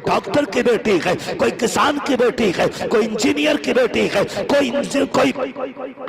Doctor کی بیٹی ہے، کوئی کسان کی بیٹی ہے، کوئی انجینئر کی بیٹی ہے، کوئی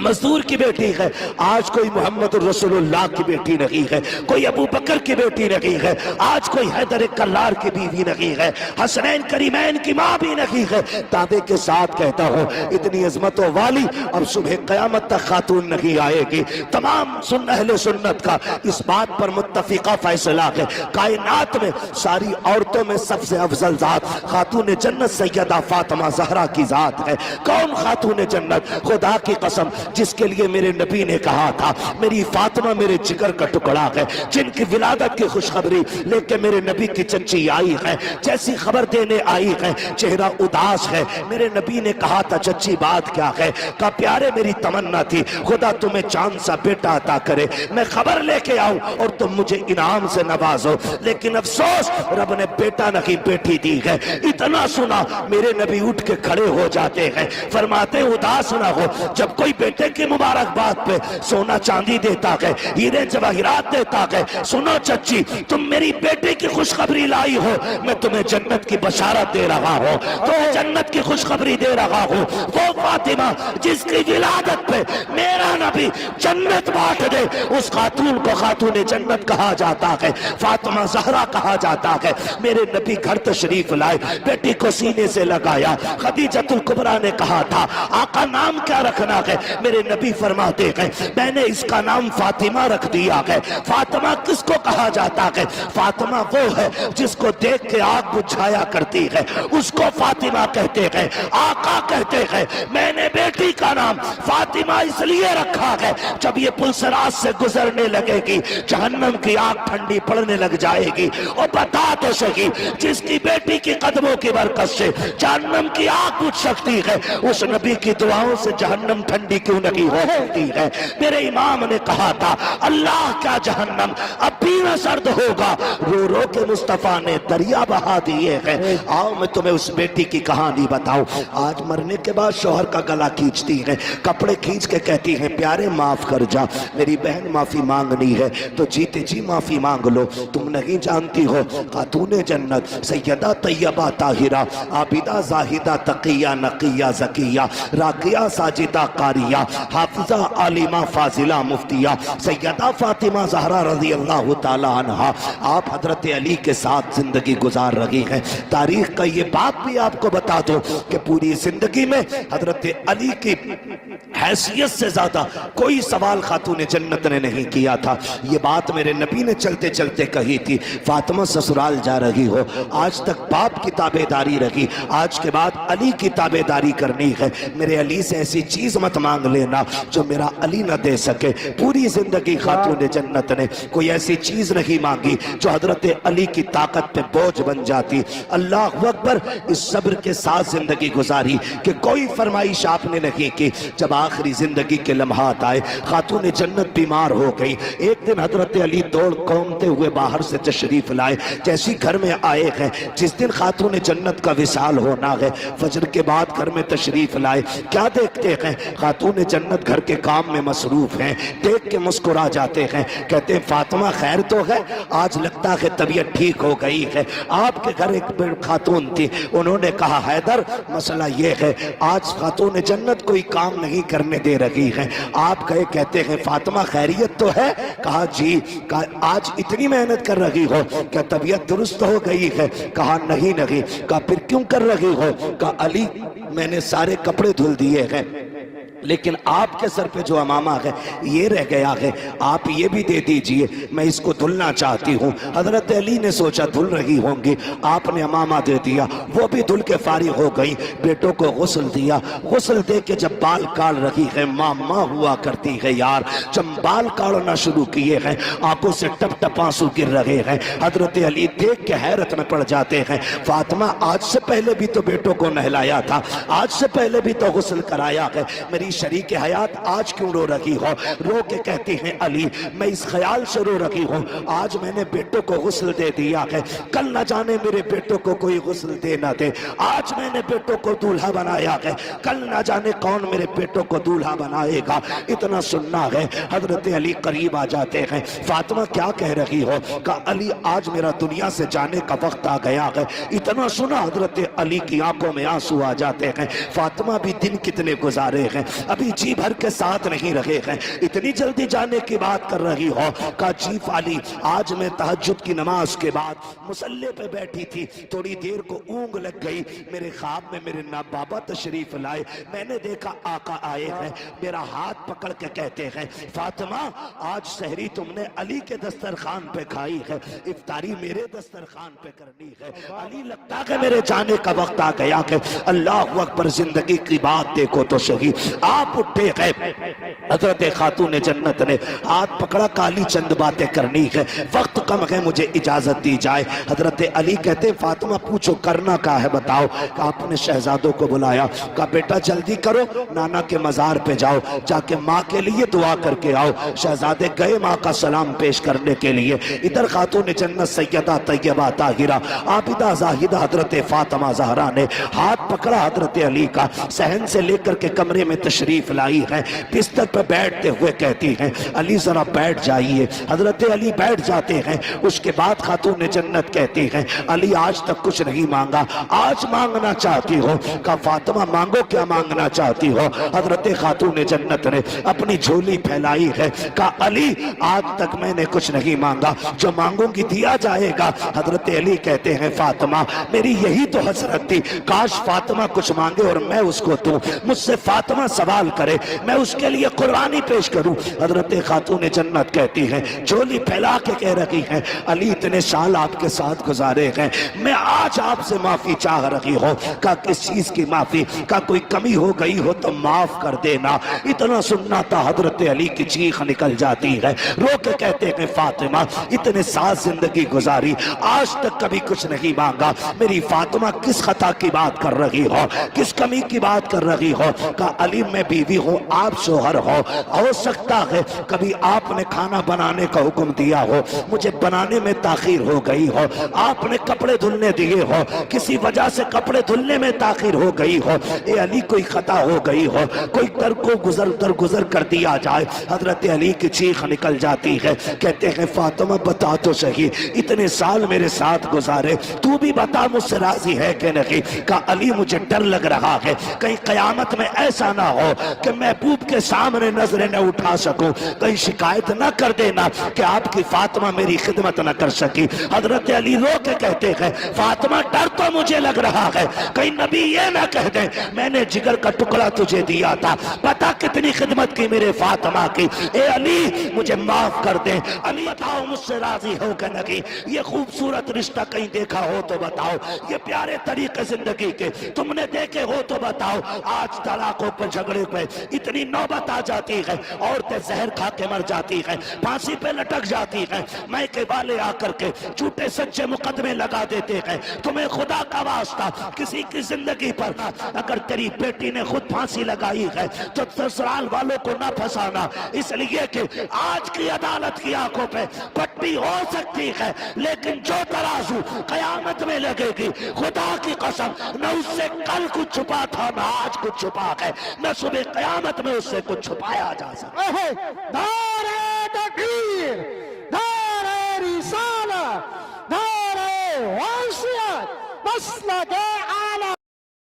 مزدور کی بیٹی ہے، آج کوئی محمد رسول اللہ کی بیٹی نہیں ہے، کوئی ابو بکر کی بیٹی نہیں ہے، آج کوئی حیدر کرار کی بیوی نہیں ہے، حسنین کریمین کی ماں بھی نہیں ہے۔ دعوے کے ساتھ کہتا ہوں اتنی عظمت و والی اب صبح قیامت تک خاتون نہیں آئے گی۔ تمام اہل سنت کا اس بات پر متفقہ فیصلہ ہے، کائنات میں ساری عورتوں میں سب سے افضل ذات خاتون جنت سیدہ فاطمہ زہرا کی ذات ہے۔ کون خاتون جنت؟ خدا کی قسم جس کے لیے میرے نبی نے کہا تھا میری فاطمہ میرے جگر کا ٹکڑا ہے، جن کی ولادت کی خوشخبری لے کے میرے نبی کی چچی آئی ہے، جیسی خبر دینے آئی ہے چہرہ اداس ہے۔ میرے نبی نے کہا تھا چچی بات کیا ہے؟ کہا پیارے میری تمنا تھی خدا تمہیں چاند سا بیٹا عطا کرے، میں خبر لے کے آؤں اور تم مجھے انعام سے نوازو، لیکن افسوس رب نے بیٹا نہیں بیٹی دی ہے۔ اتنا سنا میرے نبی اٹھ کے کھڑے ہو جاتے ہیں، فرماتے اداس نہ ہو، جب کوئی بیٹے کی مبارکباد پہ سونا چاندی دیتا ہے، ہیرے جواہرات دیتا ہے، سنو چچی تم میری بیٹے کی خوشخبری لائی ہو، میں تمہیں جنت کی بشارت دے رہا ہوں، تمہیں جنت کی خوشخبری دے رہا ہوں۔ وہ فاطمہ جس کی ولادت پہ میرا نبی جنت بانٹ دے، اس خاتون کو خاتون جنت کہا جاتا ہے، فاطمہ زہرا کہا جاتا ہے۔ میرے نبی گھر تشریف لائے، بیٹی کو سینے سے لگایا، خدیجۃ الکبریٰ نے کہا تھا آقا نام کیا رکھنا ہے؟ میرے نبی فرماتے ہیں میں نے اس کا نام فاطمہ رکھ دیا ہے۔ فاطمہ کس کو کہا جاتا ہے؟ فاطمہ وہ ہے جس کو دیکھ کے آگ بجھایا کرتی ہے، اس کو فاطمہ کہتے ہیں۔ آقا کہتے ہیں میں نے بیٹی کا نام فاطمہ اس لیے رکھا ہے جب یہ پلسرات سے گزرنے لگے گی جہنم کی آگ ٹھنڈی پڑنے لگ جائے گی، اور بتا تو سکی جس کی بیٹی کی قدموں کی برکت سے جہنم کی آگ بجھ سکتی ہے، اس نبی کی دعاؤں سے جہنم ٹھنڈی کیوں نہیں ہو سکتی ہے؟ میرے امام نے کہا تھا اللہ کیا جہنم اب بھی نہ سرد ہوگا، رو رو کے مصطفیٰ نے دریا بہا دیے ہیں۔ آؤ میں تمہیں اس بیٹی کی کہانی بتاؤں۔ آج مرنے کے بعد شوہر کا گلا کھینچتی ہے، کپڑے کھینچ کے کہتی ہیں پیارے معاف کر جا، میری بہن معافی مانگنی ہے تو جیتے جی معافی مانگ لو۔ تم نہیں جانتی ہو خاتون جنت سیدہ طیبہ طاہرہ عابدہ زاہدہ تقیہ نقیہ زکیہ راقیہ ساجدہ قاریہ حافظہ عالمہ فاضلہ مفتیہ سیدہ فاطمہ زہرا رضی اللہ تعالیٰ عنہا آپ حضرت علی کے ساتھ زندگی گزار رہی ہیں۔ تاریخ کا یہ بات بھی آپ کو بتا دو کہ پوری زندگی میں حضرت علی کی حیثیت سے زیادہ کوئی سوال خاتون جنت نے نہیں کیا تھا۔ یہ بات میرے نبی نے چلتے چلتے کہی تھی فاطمہ سسرال جا رہی ہو، آج تک باپ کی تابع داری رہی، آج کے بعد علی کی تابع داری کرنی ہے، میرے علی سے ایسی چیز مت مانگ لینا جو میرا علی نہ دے سکے۔ پوری زندگی خاتون جنت نے کوئی ایسی چیز نہیں مانگی جو حضرت علی کی طاقت پہ بوجھ بن جاتی۔ اللہ اکبر، اس صبر کے ساتھ زندگی گزاری کہ کوئی فرمائش آپ نے نہیں کی۔ جب آخری زندگی کے لمحات آئے خاتون جنت بیمار ہو گئی، ایک دن حضرت علی دوڑ کونتے ہوئے باہر سے تشریف لائے، جیسی گھر میں آئے ہیں جس دن خاتون جنت کا وصال ہونا ہے، فجر کے بعد گھر میں تشریف لائے، کیا دیکھتے ہیں خاتون جنت گھر کے کام میں مصروف ہیں، دیکھ کے مسکرا جاتے ہیں، کہتے ہیں فاطمہ خیر تو ہے؟ آج لگتا ہے طبیعت ٹھیک ہو گئی ہے۔ آپ کے گھر ایک خاتون تھی، انہوں نے کہا حیدر مسئلہ یہ ہے آج خاتون جنت کوئی کام نہیں کرنے دے رہی ہے۔ آپ گئے کہتے ہیں فاطمہ خیریت تو ہے؟ کہا جی۔ کہا آج اتنی محنت کر رہی ہو کیا طبیعت درست ہو گئی ہے؟ کہا نہیں نہیں۔ کہا پھر کیوں کر رہی ہو؟ کہا علی میں نے سارے کپڑے دھل دیے ہیں لیکن آپ کے سر پہ جو امامہ ہے یہ رہ گیا ہے، آپ یہ بھی دے دیجئے، میں اس کو دھلنا چاہتی ہوں۔ حضرت علی نے سوچا دھل رہی ہوں گی، آپ نے امامہ دے دیا، وہ بھی دھل کے فارغ ہو گئی، بیٹوں کو غسل دیا، غسل دے کے جب بال کاڑ رہی ہے، ماں ہوا کرتی ہے یار، جب بال کاڑنا شروع کیے ہیں آنکھوں سے ٹپ ٹپ آنسو گر رہے ہیں، حضرت علی دیکھ کے حیرت میں پڑ جاتے ہیں، فاطمہ آج سے پہلے بھی تو بیٹوں کو نہلایا تھا، آج سے پہلے بھی تو غسل کرایا ہے، میری میری شریک حیات آج کیوں رو رہی ہو؟ رو کے کہتی ہیں علی میں اس خیال سے رو رہی ہوں آج میں نے بیٹوں کو غسل دے دیا ہے، کل نہ جانے میرے بیٹوں کو کوئی غسل دے نہ دے، آج میں نے بیٹوں کو دولہا بنایا ہے، کل نہ جانے کون میرے بیٹوں کو دولہا بنائے گا۔ اتنا سننا ہے، حضرت علی قریب آ جاتے ہیں، فاطمہ کیا کہہ رہی ہو؟ کہ علی آج میرا دنیا سے جانے کا وقت آ گیا ہے۔ اتنا سنا حضرت علی کی آنکھوں میں آنسو آ جاتے ہیں۔ فاطمہ بھی دن کتنے گزارے ہیں، ابھی جی بھر کے ساتھ نہیں رہے ہیں، اتنی جلدی جانے کی بات کر رہی ہو؟ کہا چیف علی آج میں تہجد کی نماز کے بعد مصلی پہ بیٹھی تھی، تھوڑی دیر کو اونگ لگ گئی، میرے خواب میں میرے بابا تشریف لائے، میں نے دیکھا آقا آئے ہیں، میرا ہاتھ پکڑ کے کہتے ہیں فاطمہ آج سحری تم نے علی کے دسترخوان پہ کھائی ہے، افطاری میرے دسترخوان پہ کرنی ہے۔ علی لگتا کہ میرے جانے کا وقت آ گیا کہ اللہ اکبر، زندگی کی بات دیکھو تو صحیح۔ آپ اٹھے گئے، حضرت خاتون جنت نے ہاتھ پکڑا، کالی چند باتیں کرنی ہے، وقت کم ہے، مجھے اجازت دی جائے۔ حضرت علی کہتے فاطمہ پوچھو کرنا کیا ہے بتاؤ؟ کہ آپ نے شہزادوں کو بلایا، کہا بیٹا جلدی کرو، نانا کے مزار پہ جاؤ، جا کے ماں کے لیے دعا کر کے آؤ۔ شہزادے گئے ماں کا سلام پیش کرنے کے لیے، ادھر خاتون جنت سیدہ طیبہ طاہرہ عابدہ زاہدہ حضرت فاطمہ زہرا نے ہاتھ پکڑا حضرت علی کا، صحن سے لے کر کے کمرے میں تشریف لائی ہے، بستر پر بیٹھتے ہوئے کہتی ہیں علی ذرا بیٹھ جائیے۔ حضرت علی بیٹھ جاتے ہیں۔ اس کے بعد خاتون جنت کہتی ہیں علی آج تک کچھ نہیں مانگا، آج مانگنا چاہتی ہو؟ کہا فاطمہ مانگو، کیا مانگنا چاہتی ہو؟ حضرت خاتون جنت نے اپنی جھولی پھیلائی ہے، کہا علی آج تک میں نے کچھ نہیں مانگا، جو مانگوں گی دیا جائے گا۔ حضرت علی کہتے ہیں فاطمہ میری یہی تو حسرت تھی، کاش فاطمہ کچھ مانگے اور میں اس کو دوں، مجھ سے فاطمہ سوال کرے میں اس کے لیے قربانی پیش کروں۔ حضرت خاتون جنت کہتی ہیں جھولی پھیلا کے کہہ رہی ہیں علی اتنے سال آپ کے ساتھ گزارے ہیں، میں آج آپ سے معافی چاہ رہی ہوں۔ کہا کس چیز کی معافی؟ کہا کوئی کمی ہو گئی ہو تو معاف کر دینا۔ اتنا سننا تھا، حضرت علی کی چیخ نکل جاتی ہے، رو کے کہتے ہیں فاطمہ اتنے سال زندگی گزاری، آج تک کبھی کچھ نہیں مانگا، میری فاطمہ کس خطا کی بات کر رہی ہو، کس کمی کی بات کر رہی ہو؟ کہا علی میں بیوی ہوں، آپ شوہر ہو سکتا ہے کبھی آپ نے کھانا بنانے کا حکم دیا ہو، مجھے بنانے میں تاخیر ہو گئی ہو، آپ نے کپڑے دھلنے دیے ہو، کسی وجہ سے کپڑے دھلنے میں تاخیر ہو گئی ہو، اے علی کوئی خطا ہو گئی ہو، کوئی درگزر کر دیا جائے۔ حضرت علی کی چیخ نکل جاتی ہے، کہتے ہیں فاطمہ بتا تو صحیح، اتنے سال میرے ساتھ گزارے، تو بھی بتا مجھ سے راضی ہے کہ نہیں؟ کہا علی مجھے ڈر لگ رہا ہے کہیں قیامت میں ایسا نہ ہو کہ محبوب کے سامنے نظریں نہ اٹھا سکوں، کہیں شکایت نہ کر دینا کہ آپ کی فاطمہ میری خدمت نہ کر سکی۔ حضرت علی رو کے کہتے ہیں فاطمہ ڈر تو مجھے لگ رہا ہے کہیں نبی یہ نہ کہہ دیں میں نے جگر کا ٹکڑا تجھے دیا تھا، پتہ کتنی خدمت کی میرے فاطمہ کی، اے علی مجھے معاف کر دیں۔ علی بتاؤ مجھ سے راضی ہو کہ نہیں؟ یہ خوبصورت رشتہ کہیں دیکھا ہو تو بتاؤ، یہ پیارے طریقے زندگی کے تم نے دیکھے ہو تو بتاؤ۔ آج طلاقوں پہ جھگڑے پہ اتنی نوبت آ جاتی ہے، عورتیں زہر کھا کے مر جاتی ہیں، پھانسی پہ لٹک جاتی ہیں، میکے والے آ کر کے جھوٹے سچے مقدمے لگا دیتے ہیں۔ تمہیں خدا کا واسطہ کسی کی زندگی پر اگر تیری بیٹی نے خود پھانسی لگائی ہے تو سسرال والوں کو نہ پھنسانا، اس لیے کہ آج کی عدالت کی آنکھوں پہ پٹی ہو سکتی ہے لیکن جو ترازو قیامت میں لگے گی خدا کی قسم نہ اس سے کل کچھ چھپا تھا نہ آج کچھ چھپا ہے، نہ صبح قیامت میں اس سے کچھ چھپایا جا سکتا۔ نعرہ تکبیر، نعرہ رسالہ، نعرہ حیثیت، مسلک